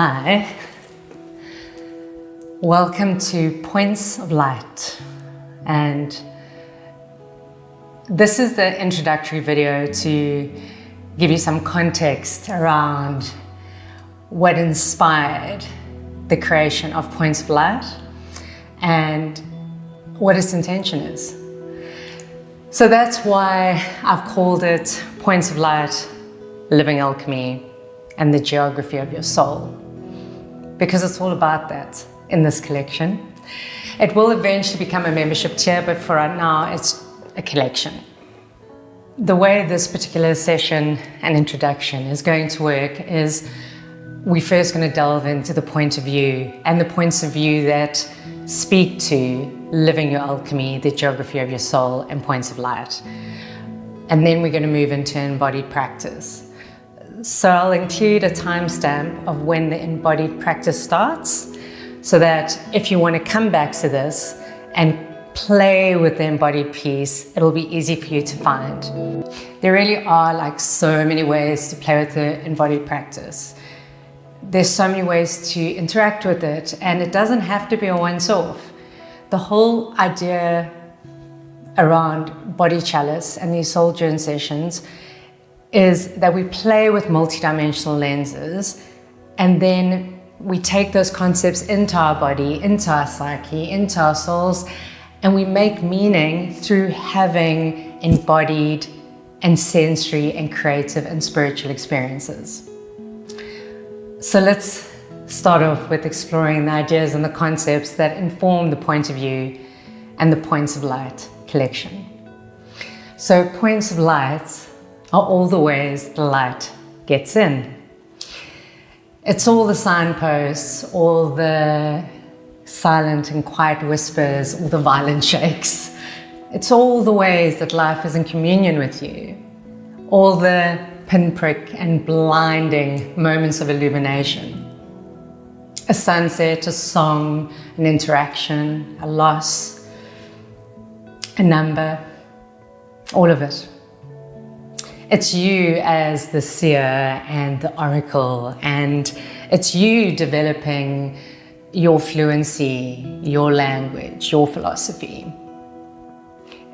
Hi, welcome to Points of Light, and this is the introductory video to give you some context around what inspired the creation of Points of Light and what its intention is. So that's why I've called it Points of Light, Living Alchemy, and the Geography of Your Soul, because it's all about that in this collection. It will eventually become a membership tier, but for right now it's a collection. The way this particular session and introduction is going to work is we're first going to delve into the point of view and the points of view that speak to living your alchemy, the geography of your soul, and points of light. And then we're going to move into embodied practice. So I'll include a timestamp of when the embodied practice starts, so that if you want to come back to this and play with the embodied piece, it'll be easy for you to find. There really are like so many ways to play with the embodied practice. There's so many ways to interact with it, and it doesn't have to be a once-off. The whole idea around body chalice and these soul journey sessions is that we play with multidimensional lenses, and then we take those concepts into our body, into our psyche, into our souls, and we make meaning through having embodied and sensory and creative and spiritual experiences. So let's start off with exploring the ideas and the concepts that inform the point of view and the Points of Light collection. So Points of Light are all the ways the light gets in. It's all the signposts, all the silent and quiet whispers, all the violent shakes. It's all the ways that life is in communion with you. All the pinprick and blinding moments of illumination. A sunset, a song, an interaction, a loss, a number, all of it. It's you as the seer and the oracle, and it's you developing your fluency, your language, your philosophy.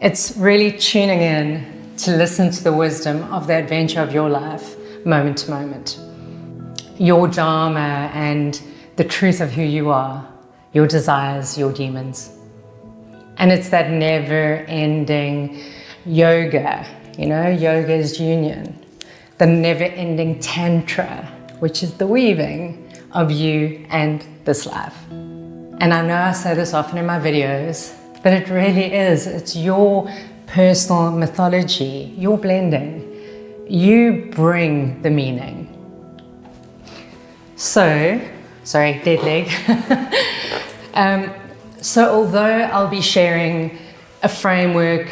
It's really tuning in to listen to the wisdom of the adventure of your life, moment to moment. Your dharma and the truth of who you are, your desires, your demons. And it's that never-ending yoga. You know, yoga is union. The never-ending tantra, which is the weaving of you and this life. And I know I say this often in my videos, but it really is. It's your personal mythology, your blending. You bring the meaning. So, sorry, dead leg. So although I'll be sharing a framework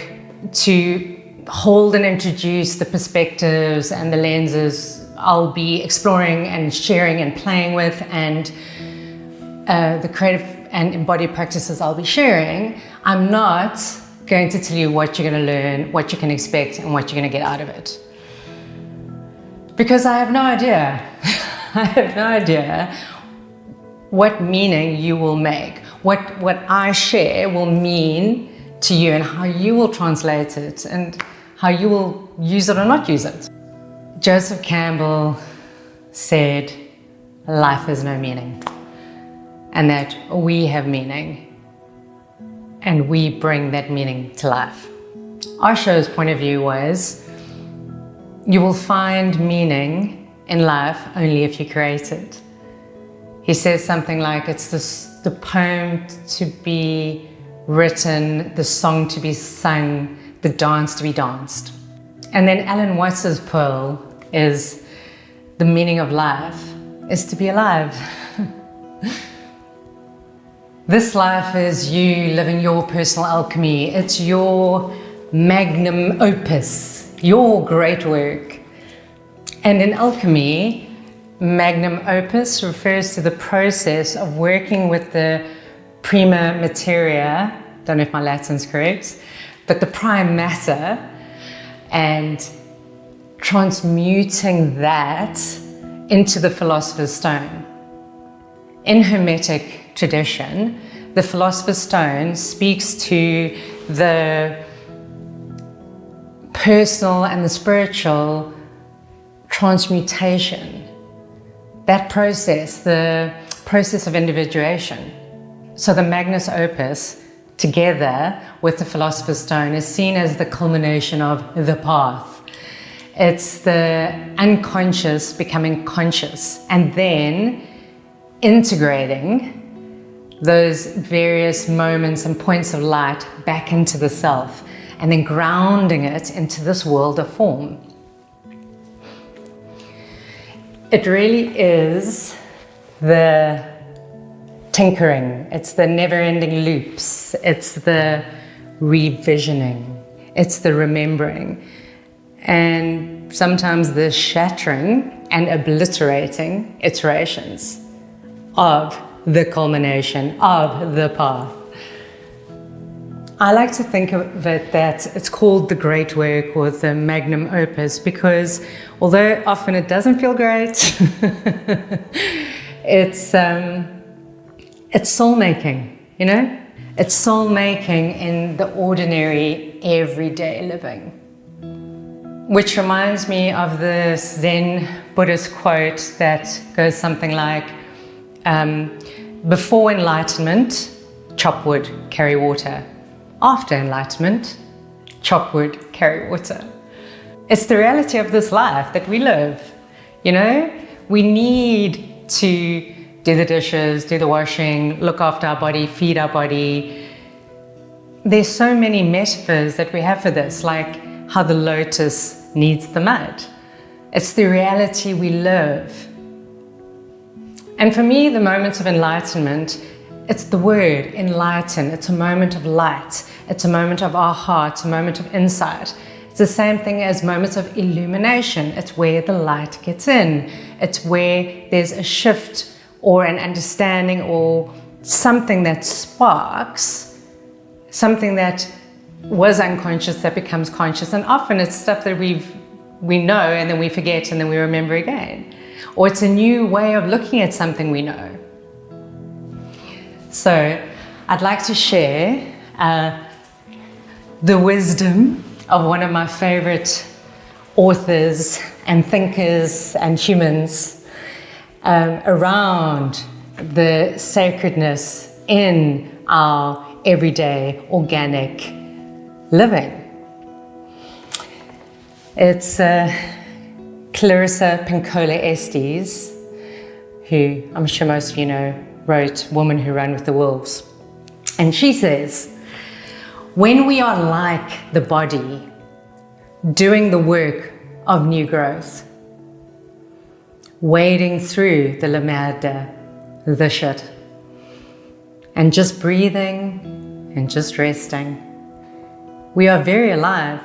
to hold and introduce the perspectives and the lenses I'll be exploring and sharing and playing with, and the creative and embodied practices I'll be sharing, I'm not going to tell you what you're going to learn, what you can expect, and what you're going to get out of it. Because I have no idea. I have no idea what meaning you will make, what I share will mean to you, and how you will translate it, and how you will use it or not use it. Joseph Campbell said, life has no meaning, and that we have meaning, and we bring that meaning to life. Osho's point of view was, you will find meaning in life only if you create it. He says something like, it's the poem to be written, the song to be sung, the dance to be danced. And then Alan Watts's pearl is, the meaning of life is to be alive. This life is you living your personal alchemy. It's your magnum opus, your great work. And in alchemy, magnum opus refers to the process of working with the prima materia, don't know if my Latin's correct, but the prime matter, and transmuting that into the philosopher's stone. in Hermetic tradition, the Philosopher's Stone speaks to the personal and the spiritual transmutation, that process, the process of individuation. So the Magnus Opus, together with the Philosopher's Stone, is seen as the culmination of the path. It's the unconscious becoming conscious, and then integrating those various moments and points of light back into the self, and then grounding it into this world of form. It really is the tinkering, it's the never-ending loops, it's the revisioning, it's the remembering, and sometimes the shattering and obliterating iterations of the culmination of the path. I like to think of it that it's called the great work or the magnum opus because although often it doesn't feel great, it's soul making, you know? It's soul making in the ordinary, everyday living. Which reminds me of this Zen Buddhist quote that goes something like, before enlightenment, chop wood, carry water. After enlightenment, chop wood, carry water. It's the reality of this life that we live, you know? We need to do the dishes, do the washing, look after our body, feed our body. There's so many metaphors that we have for this, like how the lotus needs the mud. It's the reality we live. And for me, the moments of enlightenment, it's the word, enlighten. It's a moment of light. It's a moment of aha. It's a moment of insight. It's the same thing as moments of illumination. It's where the light gets in. It's where there's a shift or an understanding or something that sparks, something that was unconscious that becomes conscious. And often it's stuff that we know and then we forget and then we remember again. Or it's a new way of looking at something we know. So I'd like to share the wisdom of one of my favorite authors and thinkers and humans around the sacredness in our everyday organic living. It's Clarissa Pinkola Estes, who I'm sure most of you know, wrote Women Who Run with the Wolves. And she says, when we are like the body, doing the work of new growth, wading through the lamada, the shit, and just breathing and just resting, we are very alive.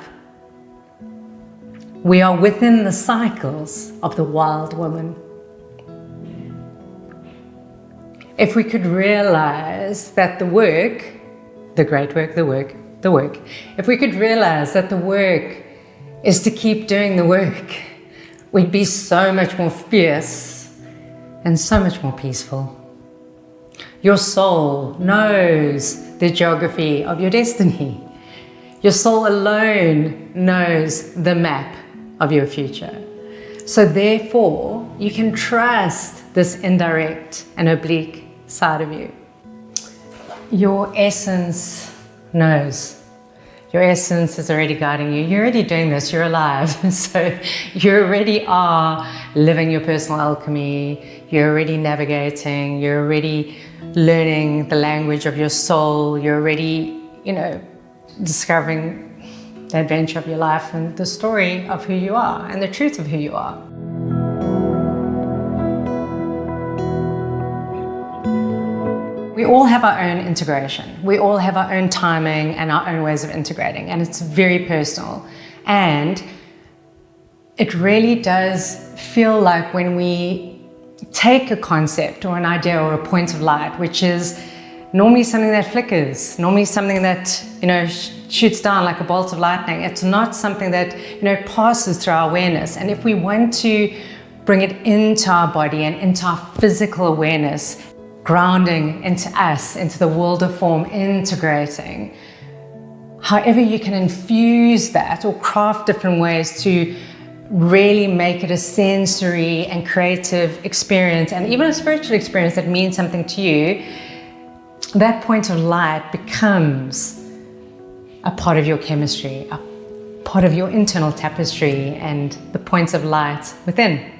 We are within the cycles of the wild woman. If we could realize that the work, the great work, the work, if we could realize that the work is to keep doing the work, we'd be so much more fierce and so much more peaceful. Your soul knows the geography of your destiny. Your soul alone knows the map of your future. So therefore, you can trust this indirect and oblique side of you. Your essence knows. Your essence is already guiding you. You're already doing this, you're alive. So you already are living your personal alchemy. You're already navigating. You're already learning the language of your soul. You're already, discovering the adventure of your life and the story of who you are and the truth of who you are. We all have our own integration. We all have our own timing and our own ways of integrating, and it's very personal. And it really does feel like when we take a concept or an idea or a point of light, which is normally something that flickers, normally something that, shoots down like a bolt of lightning. It's not something that, passes through our awareness. And if we want to bring it into our body and into our physical awareness, grounding into us, into the world of form, integrating. However you can infuse that or craft different ways to really make it a sensory and creative experience, and even a spiritual experience that means something to you, that point of light becomes a part of your chemistry, a part of your internal tapestry and the points of light within.